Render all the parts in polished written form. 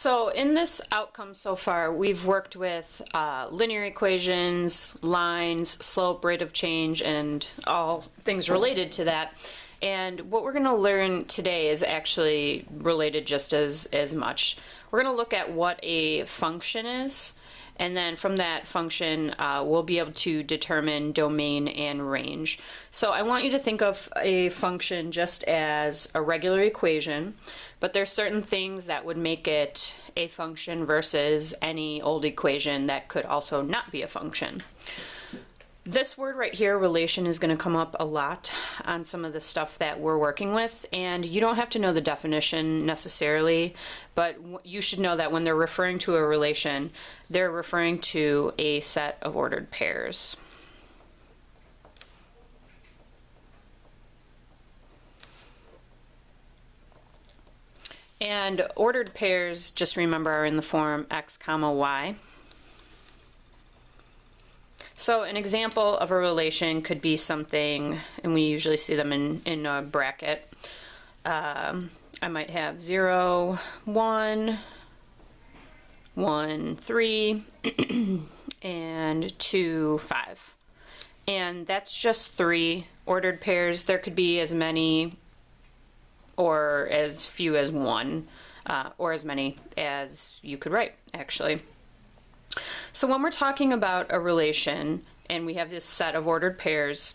So in this outcome so far, we've worked with linear equations, lines, slope, rate of change, and all things related to that. And what we're going to learn today is actually related just as much. We're going to look at what a function is, and then from that function, we'll be able to determine domain and range. So I want you to think of a function just as a regular equation, but there's certain things that would make it a function versus any old equation that could also not be a function. This word right here, relation, is going to come up a lot on some of the stuff that we're working with, and you don't have to know the definition necessarily, but you should know that when they're referring to a relation, they're referring to a set of ordered pairs. And ordered pairs, just remember, are in the form x comma y. So an example of a relation could be something, and we usually see them in a bracket. I might have 0, 1, 1, 3, and 2, 5. And that's just 3 ordered pairs. There could be as many or as few as 1, or as many as you could write, actually. So when we're talking about a relation and we have this set of ordered pairs,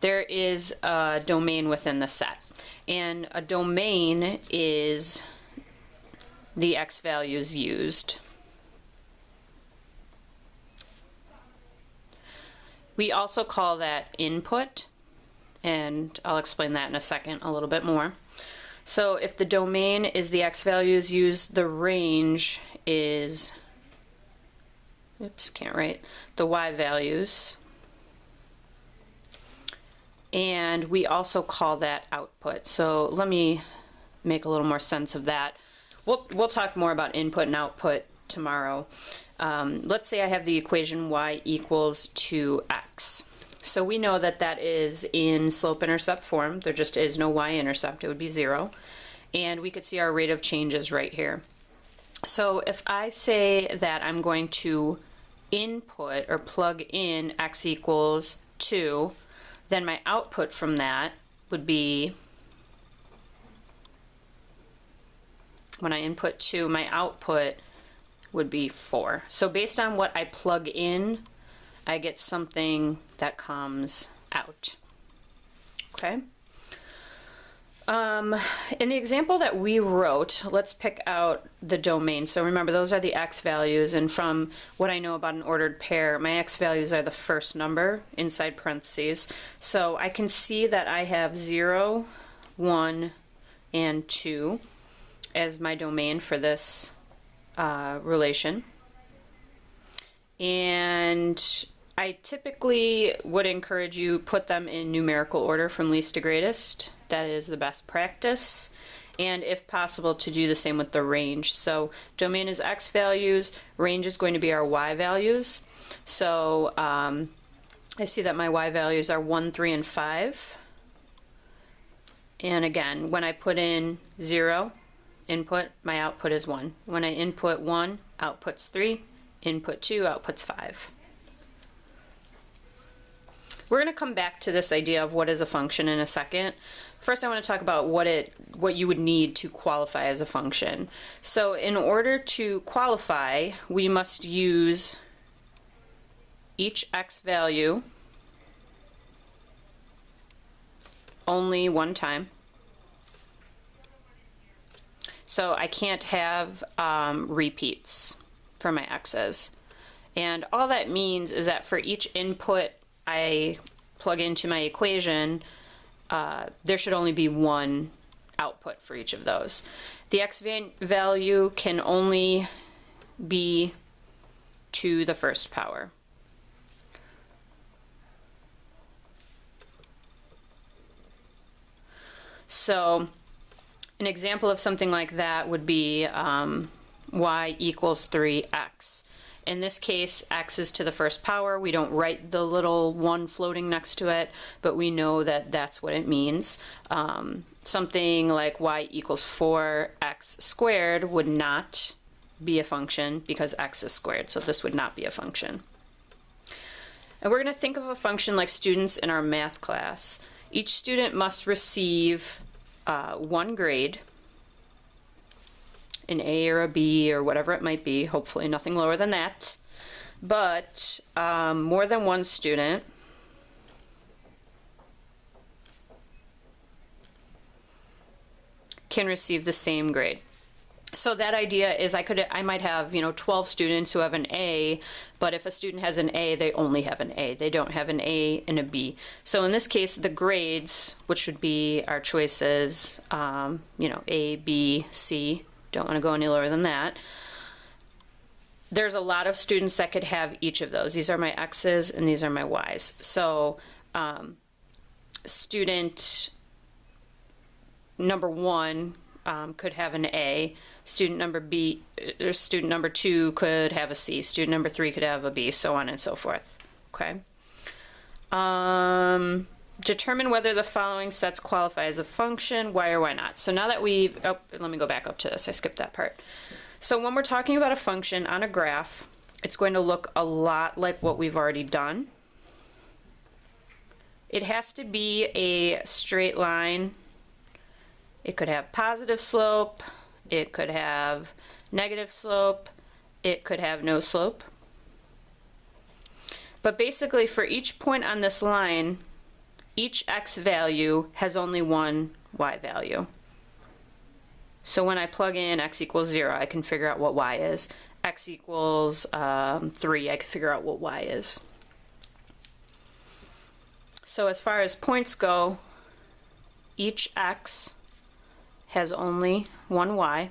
there is a domain within the set. And a domain is the x values used. We also call that input, and I'll explain that in a second a little bit more. So if the domain is the x values used, the range is, oops, can't write, the y values. And we also call that output. So let me make a little more sense of that. We'll talk more about input and output tomorrow. Let's say I have the equation y equals 2x. So we know that that is in slope-intercept form. There just is no y-intercept. It would be 0. And we could see our rate of changes right here. So if I say that I'm going to input or plug in x equals 2, then my output from that would be, when I input 2, my output would be 4. So based on what I plug in, I get something that comes out. Okay? In the example that we wrote, let's pick out the domain. So remember, those are the x values, and from what I know about an ordered pair, my x values are the first number inside parentheses. So I can see that I have 0, 1, and 2 as my domain for this relation. And I typically would encourage you put them in numerical order from least to greatest. That is the best practice. And if possible, to do the same with the range. So domain is x values, range is going to be our y values. So I see that my y values are 1, 3, and 5. And again, when I put in 0 input, my output is 1. When I input 1, output's 3. Input 2, output's 5. We're going to come back to this idea of what is a function in a second. First, I want to talk about what you would need to qualify as a function. So in order to qualify, we must use each x value only one time. So I can't have repeats for my x's. And all that means is that for each input I plug into my equation, there should only be one output for each of those. The x value can only be to the first power. So an example of something like that would be y equals 3x. In this case, x is to the first power. We don't write the little 1 floating next to it, but we know that that's what it means. Something like y equals 4x squared would not be a function because x is squared, so this would not be a function. And we're going to think of a function like students in our math class. Each student must receive 1 grade, an A or a B or whatever it might be, hopefully nothing lower than that, but more than one student can receive the same grade. So that idea is I might have 12 students who have an A, but if a student has an A, they only have an A. They don't have an A and a B. So in this case, the grades, which would be our choices, A, B, C, don't want to go any lower than that. There's a lot of students that could have each of those. These are my X's and these are my Y's. So student number 1 could have an A. Student number B, or student number 2 could have a C. Student number 3 could have a B, so on and so forth. Okay. Determine whether the following sets qualify as a function, why or why not. So now that let me go back up to this. I skipped that part. So when we're talking about a function on a graph, it's going to look a lot like what we've already done. It has to be a straight line. It could have positive slope, it could have negative slope, it could have no slope. But basically for each point on this line, each x value has only one y value. So when I plug in x equals 0, I can figure out what y is. X equals 3, I can figure out what y is. So as far as points go, each x has only one y.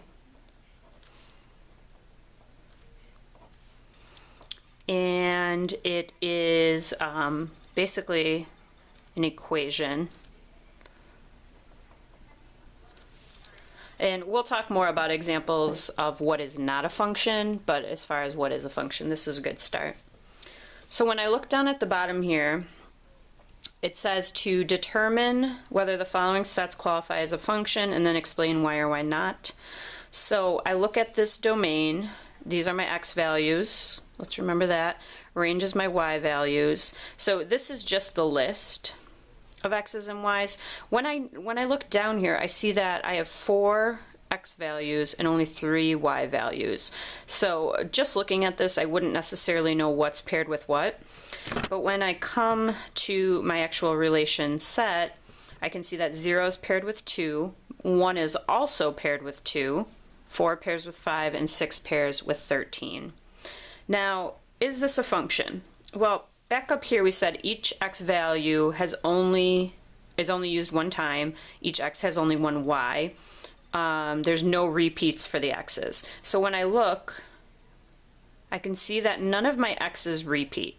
And it is basically an equation. And we'll talk more about examples of what is not a function, but as far as what is a function, this is a good start. So when I look down at the bottom here, it says to determine whether the following sets qualify as a function and then explain why or why not. So I look at this domain. These are my x values. Let's remember that. Range is my y values. So this is just the list of x's and y's. When I look down here, I see that I have 4 x values and only 3 y values. So just looking at this, I wouldn't necessarily know what's paired with what. But when I come to my actual relation set, I can see that 0 is paired with 2, 1 is also paired with 2, 4 pairs with 5, and 6 pairs with 13. Now, is this a function? Well, back up here we said each x value is only used one time. Each x has only one y. There's no repeats for the x's. So when I look, I can see that none of my x's repeat.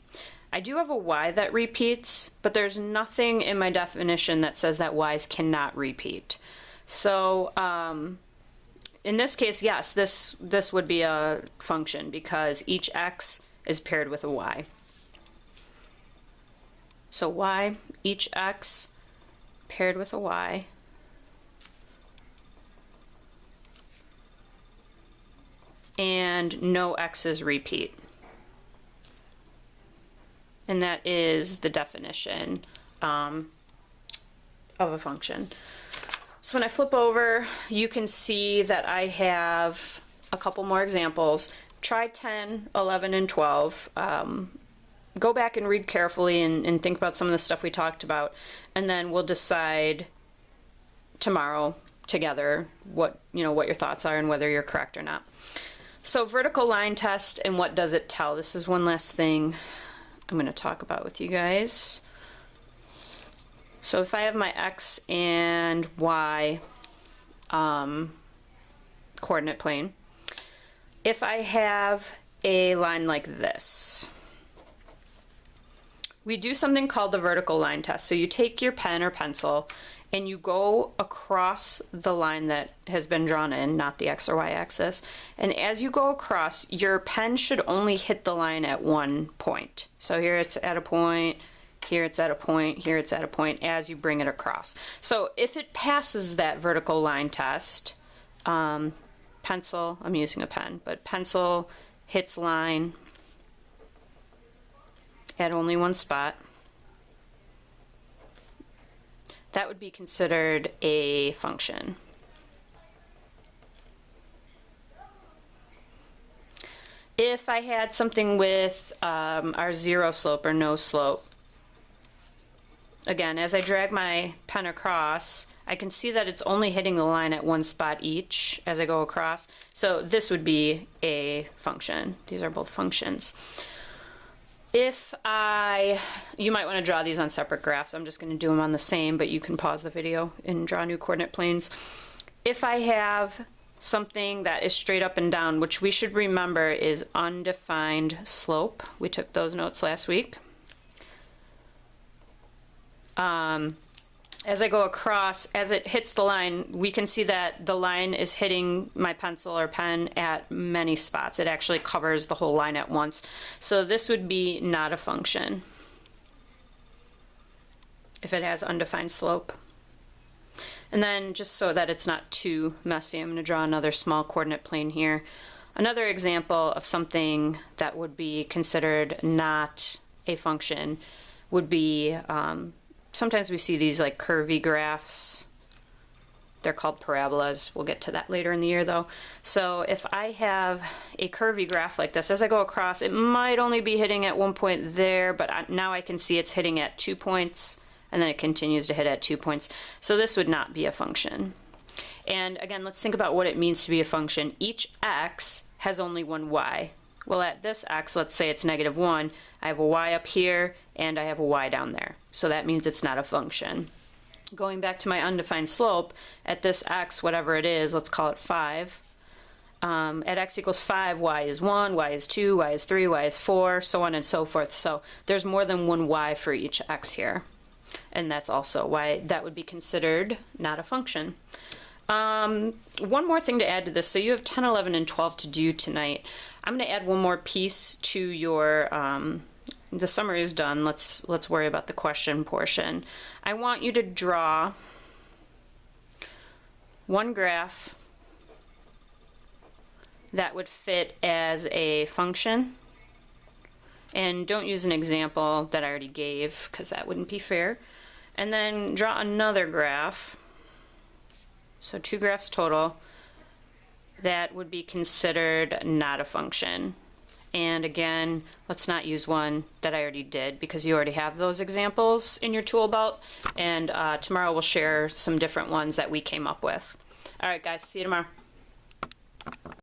I do have a y that repeats, but there's nothing in my definition that says that y's cannot repeat. So in this case, yes, this would be a function because each x is paired with a y. So y, each x paired with a y. And no x's repeat. And that is the definition of a function. So when I flip over, you can see that I have a couple more examples. Try 10, 11, and 12. Go back and read carefully and think about some of the stuff we talked about, and then we'll decide tomorrow together what your thoughts are and whether you're correct or not. So vertical line test, and what does it tell? This is one last thing I'm going to talk about with you guys. So if I have my x and y coordinate plane, if I have a line like this, we do something called the vertical line test. So you take your pen or pencil and you go across the line that has been drawn in, not the x or y axis, and as you go across, your pen should only hit the line at one point. So here it's at a point, here it's at a point, here it's at a point as you bring it across. So if it passes that vertical line test, pencil, I'm using a pen, but pencil hits line at only one spot, that would be considered a function. If I had something with our zero slope or no slope, again, as I drag my pen across, I can see that it's only hitting the line at one spot each as I go across. So this would be a function. These are both functions. You might want to draw these on separate graphs. I'm just going to do them on the same, but you can pause the video and draw new coordinate planes. If I have something that is straight up and down, which we should remember is undefined slope. We took those notes last week. As I go across, as it hits the line, we can see that the line is hitting my pencil or pen at many spots. It actually covers the whole line at once. So this would be not a function if it has undefined slope. And then just so that it's not too messy, I'm going to draw another small coordinate plane here. Another example of something that would be considered not a function would be, sometimes we see these like curvy graphs. They're called parabolas. We'll get to that later in the year though. So if I have a curvy graph like this, as I go across, it might only be hitting at one point there, but now I can see it's hitting at 2 points, and then it continues to hit at 2 points. So this would not be a function. And again, let's think about what it means to be a function. Each x has only one y. Well, at this x, let's say it's -1, I have a y up here and I have a y down there. So that means it's not a function. Going back to my undefined slope, at this x, whatever it is, let's call it 5. At x equals 5, y is 1, y is 2, y is 3, y is 4, so on and so forth. So there's more than one y for each x here. And that's also why that would be considered not a function. One more thing to add to this. So you have 10, 11, and 12 to do tonight. I'm going to add one more piece to your, the summary is done. Let's worry about the question portion. I want you to draw one graph that would fit as a function. And don't use an example that I already gave because that wouldn't be fair. And then draw another graph. So 2 graphs total. That would be considered not a function. And again, let's not use one that I already did because you already have those examples in your tool belt. And tomorrow we'll share some different ones that we came up with. All right, guys, see you tomorrow.